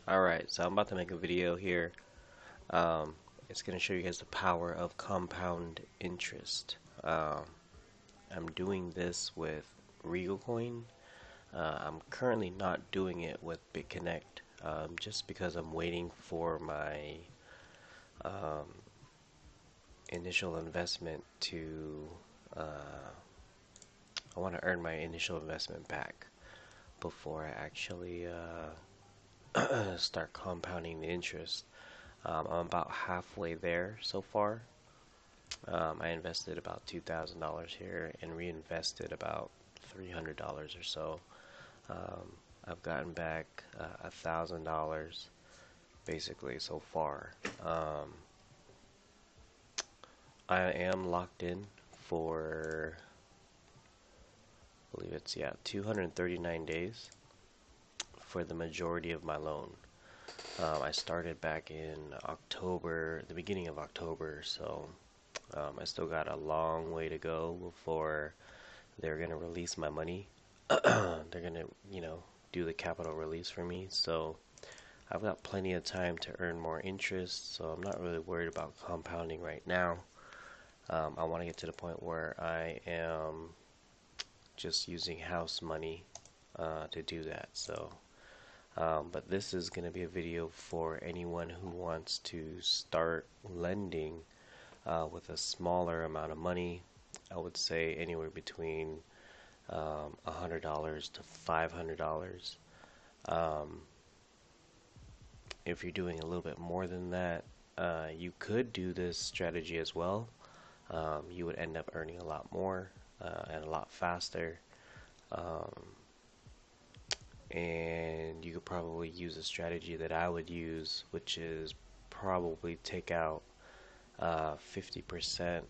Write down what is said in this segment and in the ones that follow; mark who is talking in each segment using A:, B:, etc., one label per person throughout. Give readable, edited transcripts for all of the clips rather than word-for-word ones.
A: Alright, so I'm about to make a video here. It's going to show you guys the power of compound interest. I'm doing this with Regal Coin. I'm currently not doing it with BitConnect just because I'm waiting for my um, initial investment to. I want to earn my initial investment back before I actually start compounding the interest. I'm about halfway there so far. I invested about $2,000 here and reinvested about $300 or so. Um, I've gotten back $1,000 basically so far. I am locked in for, I believe it's 239 days for the majority of my loan. I started back in October, the beginning of October, so I still got a long way to go before they're gonna release my money. They're gonna, do the capital release for me, so I've got plenty of time to earn more interest, so I'm not really worried about compounding right now. I want to get to the point where I am just using house money to do that. So, but this is going to be a video for anyone who wants to start lending with a smaller amount of money. I would say anywhere between $100 to $500. If you're doing a little bit more than that, you could do this strategy as well. You would end up earning a lot more and a lot faster. Um, and you could probably use a strategy that I would use, which is probably take out 50%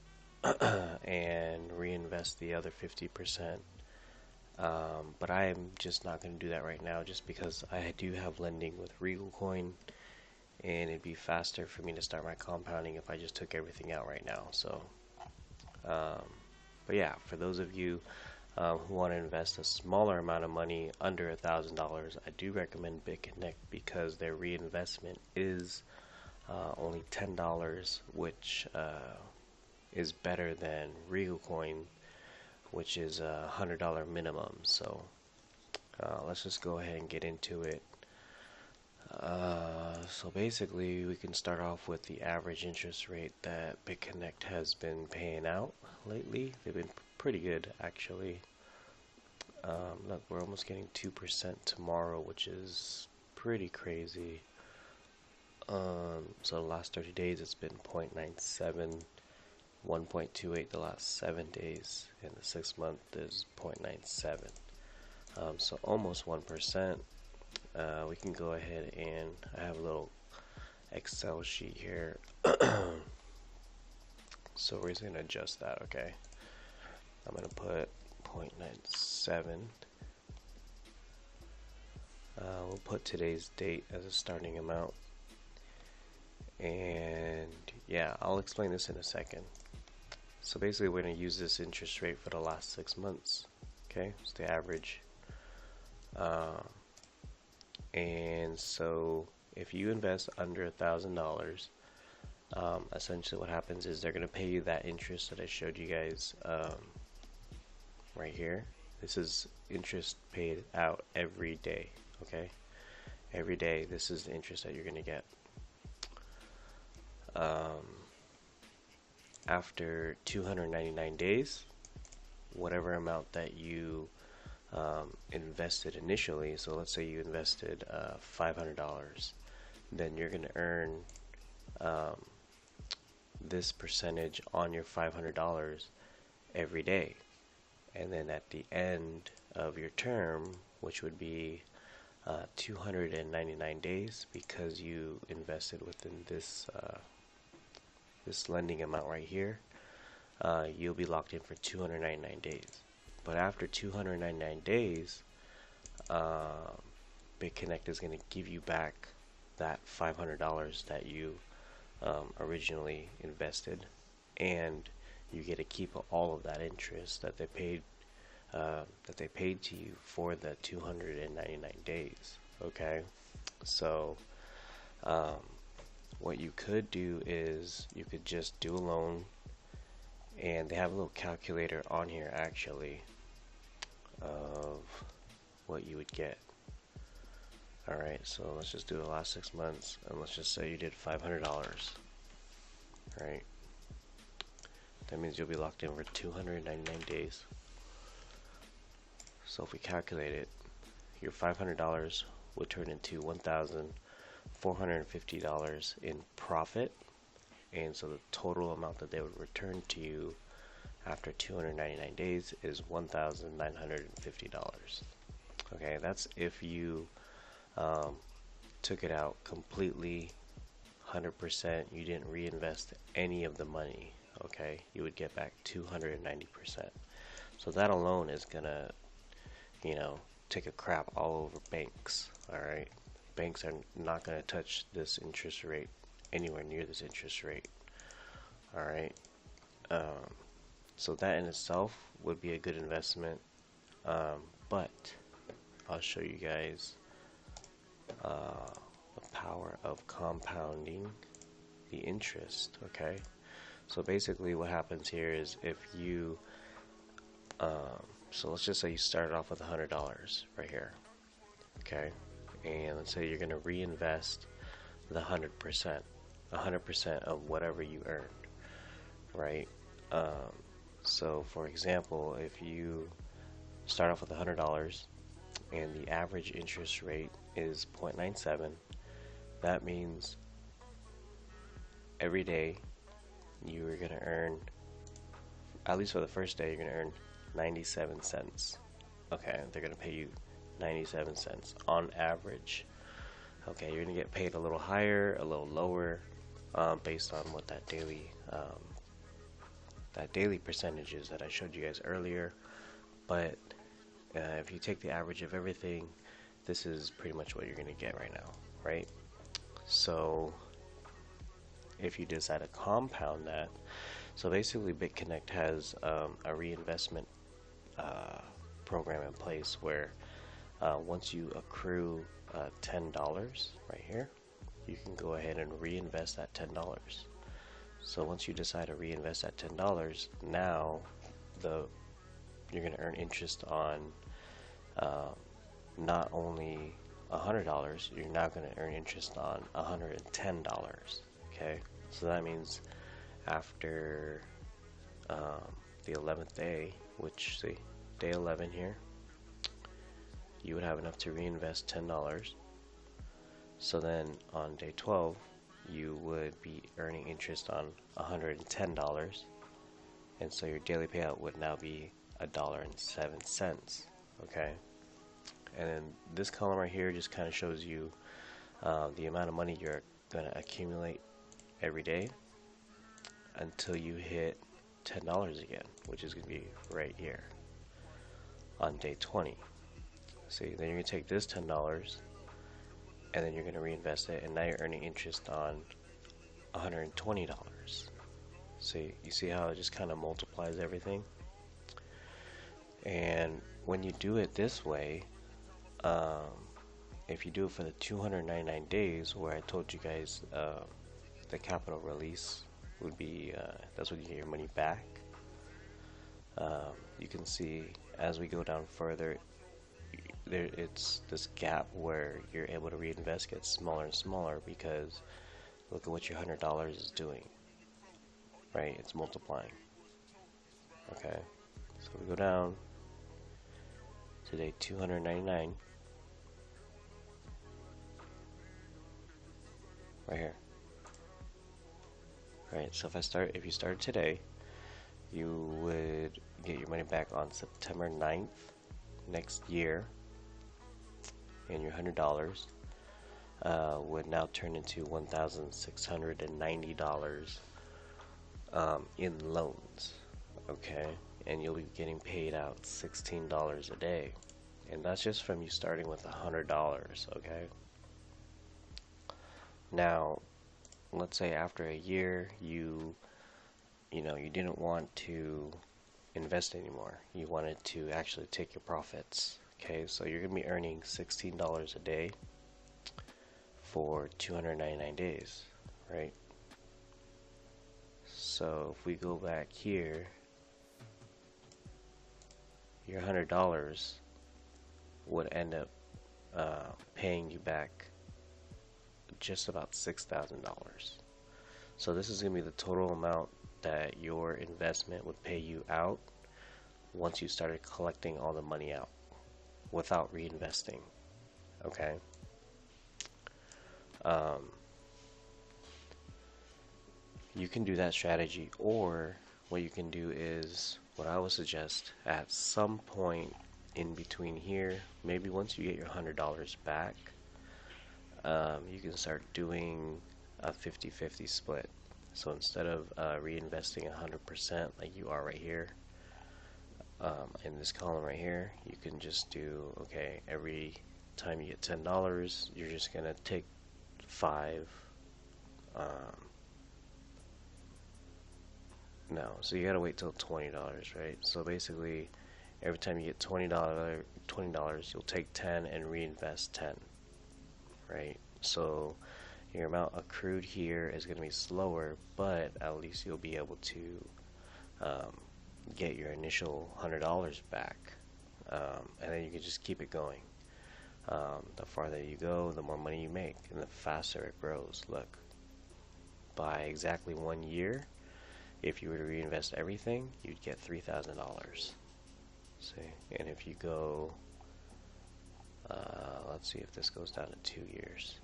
A: and reinvest the other 50%. But I am just not going to do that right now just because I do have lending with Regal Coin, and it'd be faster for me to start my compounding if I just took everything out right now. So, but yeah, for those of you who want to invest a smaller amount of money under $1,000, I do recommend BitConnect because their reinvestment is only $10, which is better than Regal Coin, which is a $100 minimum. So let's just go ahead and get into it. So basically, we can start off with the average interest rate that BitConnect has been paying out lately. They've been pretty good, actually. Look, we're almost getting 2% tomorrow, which is pretty crazy. So the last 30 days, it's been 0.97, 1.28 the last 7 days, and the 6 month is 0.97. So almost 1%. We can go ahead and I have a little Excel sheet here. So we're just going to adjust that, okay? I'm going to put 0.97. We'll put today's date as a starting amount. And yeah, I'll explain this in a second. So basically we're going to use this interest rate for the last 6 months. Okay, it's the average. And so if you invest under $1,000, essentially what happens is they're going to pay you that interest that I showed you guys right here. This is interest paid out every day, okay? Every day, this is the interest that you're going to get. After 299 days, whatever amount that you invested initially, so let's say you invested $500, then you're going to earn this percentage on your $500 every day. And then at the end of your term, which would be 299 days, because you invested within this this lending amount right here, you'll be locked in for 299 days. But after 299 days, BitConnect is going to give you back that $500 that you originally invested, and you get to keep all of that interest that they paid to you for the 299 days. Okay, So um, what you could do is you could just do a loan, and they have a little calculator on here actually of what you would get. Alright, so let's just do the last 6 months, and let's just say you did $500. Right? That means you'll be locked in for 299 days. So if we calculate it, your $500 would turn into $1,450 in profit, and so the total amount that they would return to you after 299 days is $1,950. Okay, that's if you took it out completely, 100%. You didn't reinvest any of the money. Okay, you would get back 290%. So that alone is gonna, take a crap all over banks. All right, banks are not gonna touch this interest rate anywhere near this interest rate. All right, so that in itself would be a good investment. But I'll show you guys the power of compounding the interest. Okay, so basically what happens here is if you so let's just say you started off with $100 right here. Okay, and let's say you're going to reinvest the 100% of whatever you earned, right? So for example, if you start off with $100 and the average interest rate is 0.97, that means every day you are going to earn, at least for the first day, you're going to earn 97 cents. Okay, they're going to pay you 97 cents on average. Okay, you're going to get paid a little higher, a little lower, based on what that daily percentage is that I showed you guys earlier. But if you take the average of everything, this is pretty much what you're going to get right now, right? So if you decide to compound that, so basically BitConnect has a reinvestment program in place where once you accrue $10 right here, you can go ahead and reinvest that $10. So once you decide to reinvest that $10, now you're going to earn interest on not only $100, you're now going to earn interest on $110. Okay, so that means after the 11th day, which see day 11 here, you would have enough to reinvest $10. So then on day 12 you would be earning interest on $110, and so your daily payout would now be $1.07. Okay, and then this column right here just kind of shows you the amount of money you're going to accumulate every day until you hit $10 again, which is going to be right here on day 20. See, then you're going to take this $10 and then you're going to reinvest it, and now you're earning interest on $120. See, you see how it just kind of multiplies everything? And when you do it this way, if you do it for the 299 days, where I told you guys the capital release would be, that's when you get your money back. You can see as we go down further, it's this gap where you're able to reinvest gets smaller and smaller, because look at what your $100 is doing, right? It's multiplying. Okay, so we go down to day 299 right here. Right, so if you started today, you would get your money back on September 9th next year, and your $100 would now turn into $1,690 in loans. Okay, and you'll be getting paid out $16 a day, and that's just from you starting with $100. Okay, now let's say after a year you didn't want to invest anymore, you wanted to actually take your profits. Okay, so you're gonna be earning $16 a day. for 299 days, right? So if we go back here, your $100 would end up paying you back just about $6,000. So this is going to be the total amount that your investment would pay you out once you started collecting all the money out without reinvesting. Okay. You can do that strategy, or what you can do is what I would suggest at some point in between here, maybe once you get your $100 back, you can start doing a 50-50 split. So instead of reinvesting 100% like you are right here, in this column right here, you can just do, okay, every time you get $10, you're just going to take 5. No, so you got to wait till $20, right? So basically, every time you get $20, you'll take 10 and reinvest 10, right? So your amount accrued here is going to be slower, but at least you'll be able to get your initial $100 back, and then you can just keep it going. The farther you go, the more money you make, and the faster it grows. Look, by exactly 1 year, if you were to reinvest everything, you'd get $3,000. See, and if you go, let's see if this goes down to 2 years.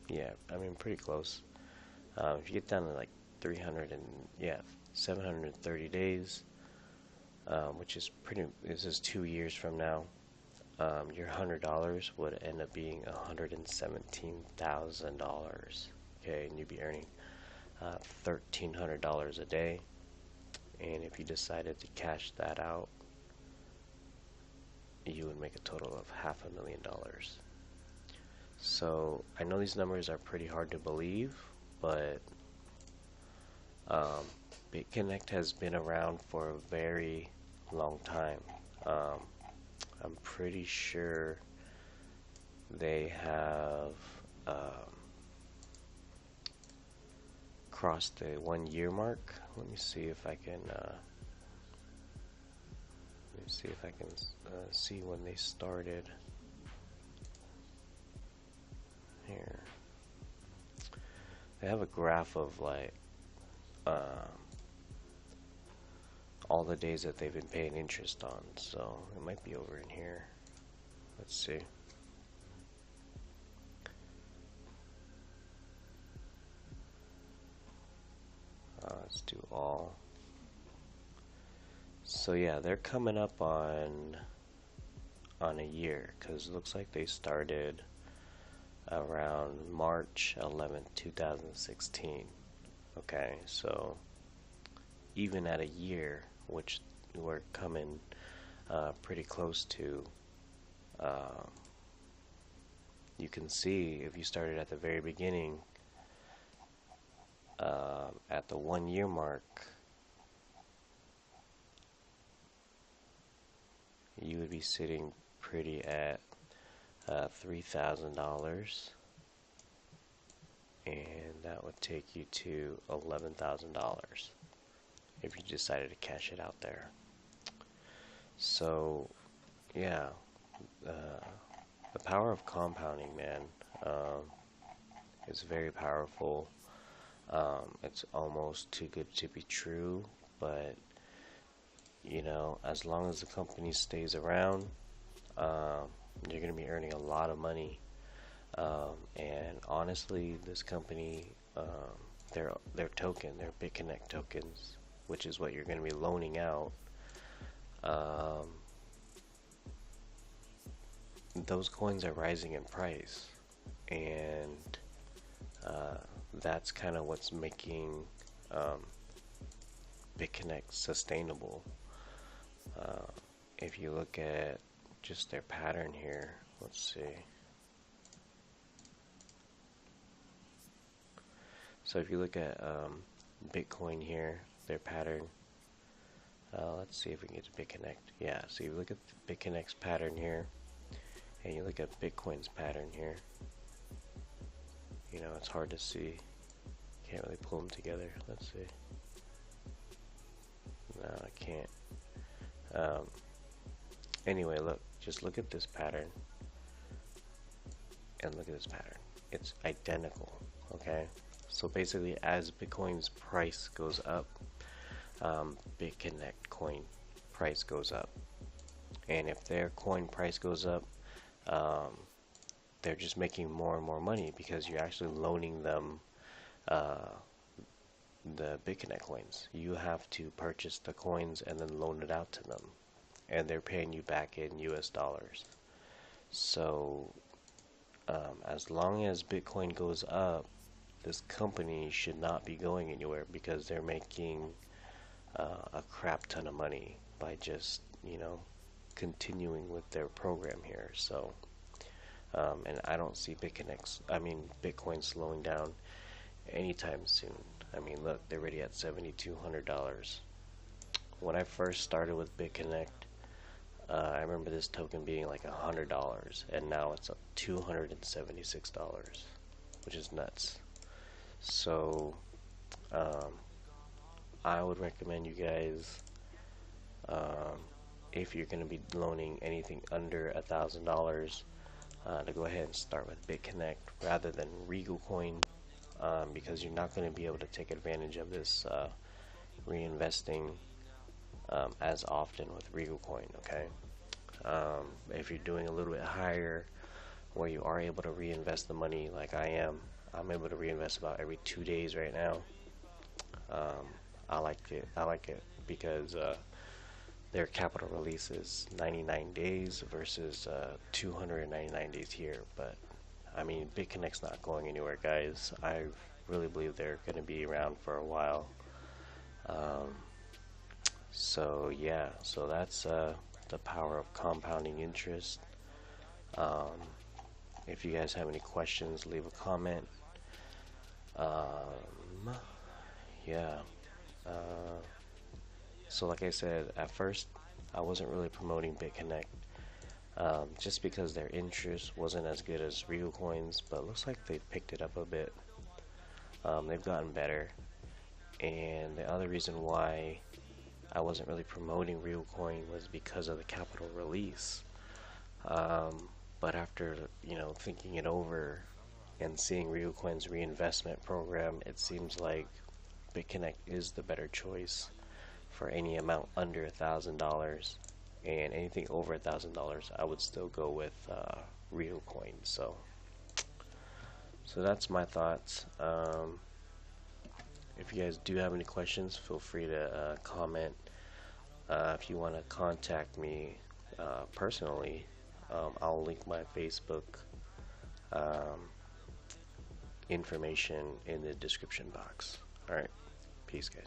A: Yeah, I mean pretty close. If you get down to like 730 days, which is this is 2 years from now, your $100 would end up being $117,000. Okay, and you'd be earning $1,300 a day. And if you decided to cash that out, you would make a total of $500,000. So I know these numbers are pretty hard to believe, but BitConnect has been around for a very long time. I'm pretty sure they have crossed the 1 year mark. Let me see if I can see when they started. Here, they have a graph of like all the days that they've been paying interest on, so it might be over in here. Let's see. Let's do all. So yeah, they're coming up on a year, because it looks like they started around March 11th, 2016. Okay, so even at a year, which we're coming pretty close to, you can see if you started at the very beginning, at the 1 year mark, you would be sitting pretty at $3,000, and that would take you to $11,000 if you decided to cash it out there. So yeah, the power of compounding, man, is very powerful. It's almost too good to be true, but you know, as long as the company stays around, you're going to be earning a lot of money. And honestly, this company, their token, their BitConnect tokens, which is what you're going to be loaning out, those coins are rising in price, and that's kind of what's making BitConnect sustainable. If you look at just their pattern here, let's see. So if you look at Bitcoin here, their pattern, Let's see if we can get to BitConnect. Yeah, so you look at BitConnect's pattern here, and you look at Bitcoin's pattern here. You know, it's hard to see. Can't really pull them together. Let's see. No, I can't. Anyway, look. Just look at this pattern. And look at this pattern. It's identical. Okay? So basically, as Bitcoin's price goes up, BitConnect coin price goes up. And if their coin price goes up, they're just making more and more money because you're actually loaning them the BitConnect coins. You have to purchase the coins and then loan it out to them, and they're paying you back in US dollars. So as long as Bitcoin goes up, this company should not be going anywhere because they're making a crap ton of money by just, you know, continuing with their program here. So and I don't see Bitcoin slowing down anytime soon. I mean, look, they're already at $7,200. When I first started with BitConnect, I remember this token being like $100, and now it's up $276, which is nuts. So I would recommend you guys, if you're going to be loaning anything under $1,000, to go ahead and start with BitConnect rather than Regal Coin, because you're not going to be able to take advantage of this reinvesting as often with Regal Coin. Okay, if you're doing a little bit higher, where you are able to reinvest the money, like I'm able to reinvest about every 2 days right now. I like it because their capital release is 99 days versus 299 days here. But I mean, BitConnect's not going anywhere, guys. I really believe they're going to be around for a while. So yeah, so that's the power of compounding interest. If you guys have any questions, leave a comment. Yeah. So like I said, at first I wasn't really promoting BitConnect, just because their interest wasn't as good as Regal Coins, but it looks like they've picked it up a bit. They've gotten better, and the other reason why I wasn't really promoting Real Coin was because of the capital release. But after, you know, thinking it over and seeing Real Coin's reinvestment program, it seems like BitConnect is the better choice for any amount under $1,000, and anything over $1,000, I would still go with Real Coin. So that's my thoughts. If you guys do have any questions, feel free to comment. If you want to contact me personally, I'll link my Facebook information in the description box. Alright, peace guys.